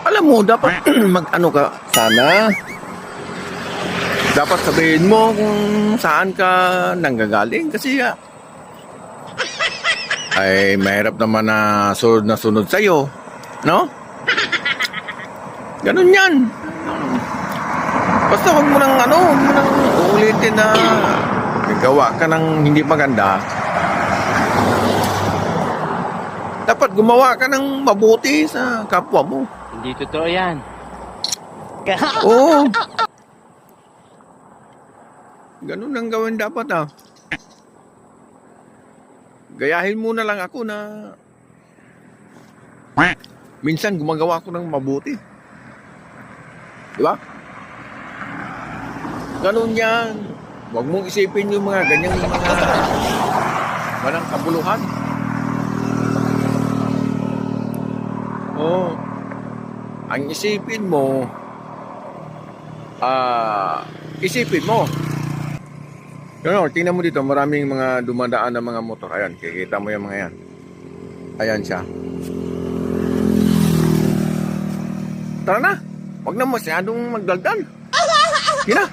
Alam mo, dapat mag-ano ka. Sana. Dapat sabihin mo kung saan ka nanggagaling. Kasi ay mahirap naman na sunod sa'yo. No? Ganun yan. Basta huwag mo nang uulitin na gagawa ka ng hindi maganda. Dapat gumawa ka ng mabuti sa kapwa mo. Hindi totoo yan. Oo. Ganun ang gawin dapat Gayahin mo na lang ako na minsan gumagawa ako ng mabuti. Di ba? Ganun yan. Huwag mong isipin yung mga ganyang walang kabuluhan. Oo. Ang isipin mo, isipin mo. Tingnan mo dito, maraming mga dumadaan na mga motor. Ayan, kikita mo yung mga yan. Ayan siya. Tara na, huwag na masyadong magdaldal. Sige na.